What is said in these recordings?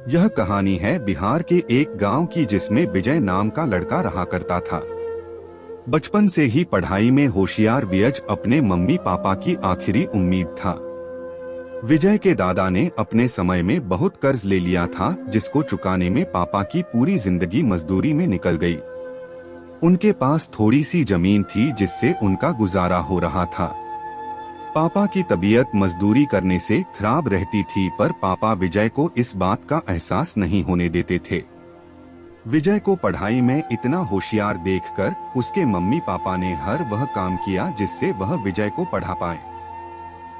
यह कहानी है बिहार के एक गांव की जिसमें विजय नाम का लड़का रहा करता था। बचपन से ही पढ़ाई में होशियार विजय अपने मम्मी पापा की आखिरी उम्मीद था। विजय के दादा ने अपने समय में बहुत कर्ज ले लिया था, जिसको चुकाने में पापा की पूरी जिंदगी मजदूरी में निकल गई। उनके पास थोड़ी सी जमीन थी जिससे उनका गुजारा हो रहा था। पापा की तबीयत मजदूरी करने से खराब रहती थी, पर पापा विजय को इस बात का एहसास नहीं होने देते थे। विजय को पढ़ाई में इतना होशियार देखकर उसके मम्मी पापा ने हर वह काम किया जिससे वह विजय को पढ़ा पाए।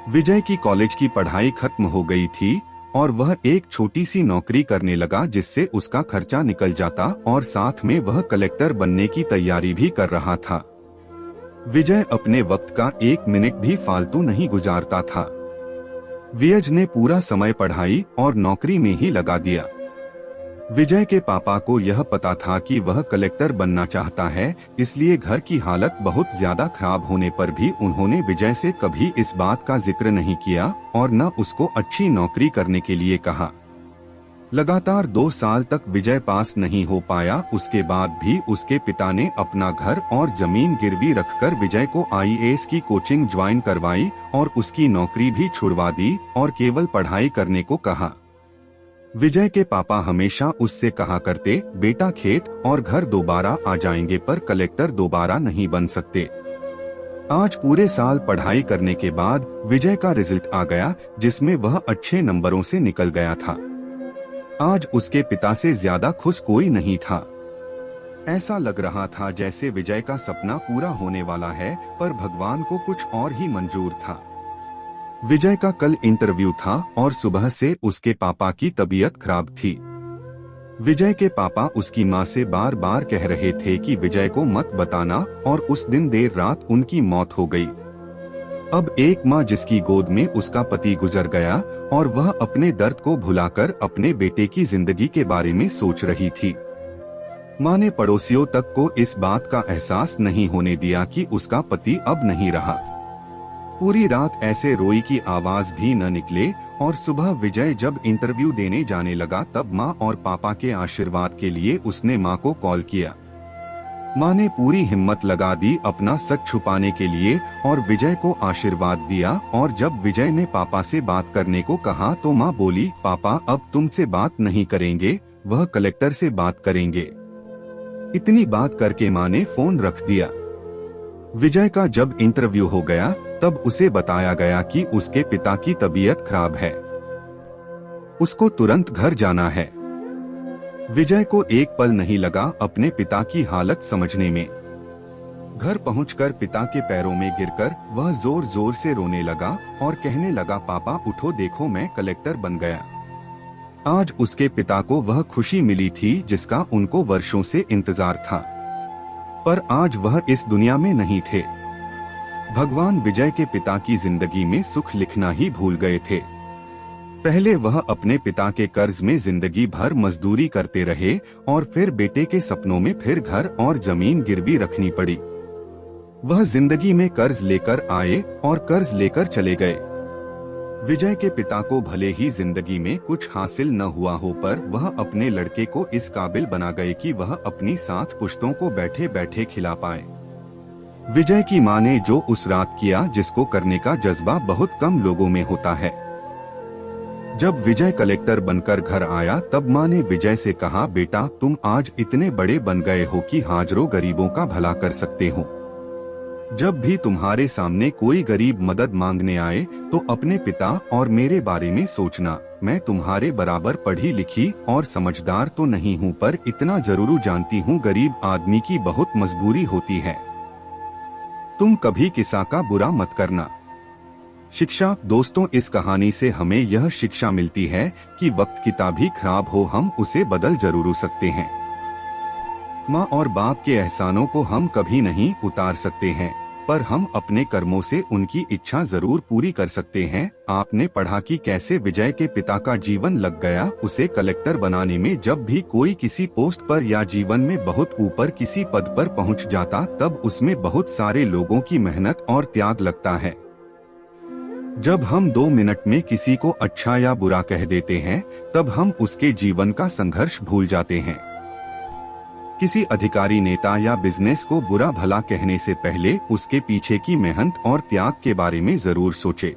विजय की कॉलेज की पढ़ाई खत्म हो गई थी और वह एक छोटी सी नौकरी करने लगा जिससे उसका खर्चा निकल जाता और साथ में वह कलेक्टर बनने की तैयारी भी कर रहा था। विजय अपने वक्त का एक मिनट भी फालतू नहीं गुजारता था। विजय ने पूरा समय पढ़ाई और नौकरी में ही लगा दिया। विजय के पापा को यह पता था कि वह कलेक्टर बनना चाहता है, इसलिए घर की हालत बहुत ज्यादा खराब होने पर भी उन्होंने विजय से कभी इस बात का जिक्र नहीं किया और न उसको अच्छी नौकरी करने के लिए कहा। लगातार 2 साल तक विजय पास नहीं हो पाया। उसके बाद भी उसके पिता ने अपना घर और जमीन गिरवी रखकर विजय को आईएएस की कोचिंग ज्वाइन करवाई और उसकी नौकरी भी छुड़वा दी और केवल पढ़ाई करने को कहा। विजय के पापा हमेशा उससे कहा करते, बेटा खेत और घर दोबारा आ जाएंगे पर कलेक्टर दोबारा नहीं बन सकते। आज पूरे साल पढ़ाई करने के बाद विजय का रिजल्ट आ गया जिसमें वह अच्छे नंबरों से निकल गया था। आज उसके पिता से ज्यादा खुश कोई नहीं था। ऐसा लग रहा था जैसे विजय का सपना पूरा होने वाला है, पर भगवान को कुछ और ही मंजूर था। विजय का कल इंटरव्यू था और सुबह से उसके पापा की तबीयत खराब थी। विजय के पापा उसकी माँ से बार बार कह रहे थे कि विजय को मत बताना और उस दिन देर रात उनकी मौत हो गई। अब एक माँ जिसकी गोद में उसका पति गुजर गया और वह अपने दर्द को भुलाकर अपने बेटे की जिंदगी के बारे में सोच रही थी। माँ ने पड़ोसियों तक को इस बात का एहसास नहीं होने दिया कि उसका पति अब नहीं रहा। पूरी रात ऐसे रोई की आवाज भी न निकले और सुबह विजय जब इंटरव्यू देने जाने लगा तब माँ और पापा के आशीर्वाद के लिए उसने माँ को कॉल किया। माँ ने पूरी हिम्मत लगा दी अपना सच छुपाने के लिए और विजय को आशीर्वाद दिया। और जब विजय ने पापा से बात करने को कहा तो माँ बोली, पापा अब तुमसे बात नहीं करेंगे, वह कलेक्टर से बात करेंगे। इतनी बात करके माँ ने फोन रख दिया। विजय का जब इंटरव्यू हो गया तब उसे बताया गया कि उसके पिता की तबीयत खराब है, उसको तुरंत घर जाना है। विजय को एक पल नहीं लगा अपने पिता की हालत समझने में। घर पहुंचकर पिता के पैरों में गिरकर वह जोर जोर से रोने लगा और कहने लगा, पापा उठो, देखो मैं कलेक्टर बन गया। आज उसके पिता को वह खुशी मिली थी जिसका उनको वर्षों से इंतजार था, पर आज वह इस दुनिया में नहीं थे। भगवान विजय के पिता की जिंदगी में सुख लिखना ही भूल गए थे। पहले वह अपने पिता के कर्ज में जिंदगी भर मजदूरी करते रहे और फिर बेटे के सपनों में फिर घर और जमीन गिरवी रखनी पड़ी। वह जिंदगी में कर्ज लेकर आए और कर्ज लेकर चले गए। विजय के पिता को भले ही जिंदगी में कुछ हासिल न हुआ हो, पर वह अपने लड़के को इस काबिल बना गए कि वह अपनी 7 पुश्तों को बैठे बैठे खिला पाए। विजय की माँ ने जो उस रात किया जिसको करने का जज्बा बहुत कम लोगों में होता है। जब विजय कलेक्टर बनकर घर आया तब माँ ने विजय से कहा, बेटा तुम आज इतने बड़े बन गए हो कि हाजरों गरीबों का भला कर सकते हो। जब भी तुम्हारे सामने कोई गरीब मदद मांगने आए तो अपने पिता और मेरे बारे में सोचना। मैं तुम्हारे बराबर पढ़ी लिखी और समझदार तो नहीं हूँ, पर इतना जरूर जानती हूँ गरीब आदमी की बहुत मजबूरी होती है। तुम कभी किसी का बुरा मत करना। शिक्षा। दोस्तों, इस कहानी से हमें यह शिक्षा मिलती है कि वक्त कितना खराब हो हम उसे बदल जरूर सकते हैं। माँ और बाप के एहसानों को हम कभी नहीं उतार सकते हैं, पर हम अपने कर्मों से उनकी इच्छा जरूर पूरी कर सकते हैं। आपने पढ़ा कि कैसे विजय के पिता का जीवन लग गया उसे कलेक्टर बनाने में। जब भी कोई किसी पोस्ट पर या जीवन में बहुत ऊपर किसी पद पर पहुंच जाता तब उसमें बहुत सारे लोगों की मेहनत और त्याग लगता है। जब हम 2 मिनट में किसी को अच्छा या बुरा कह देते हैं, तब हम उसके जीवन का संघर्ष भूल जाते हैं। किसी अधिकारी, नेता या बिजनेस को बुरा भला कहने से पहले उसके पीछे की मेहनत और त्याग के बारे में जरूर सोचें।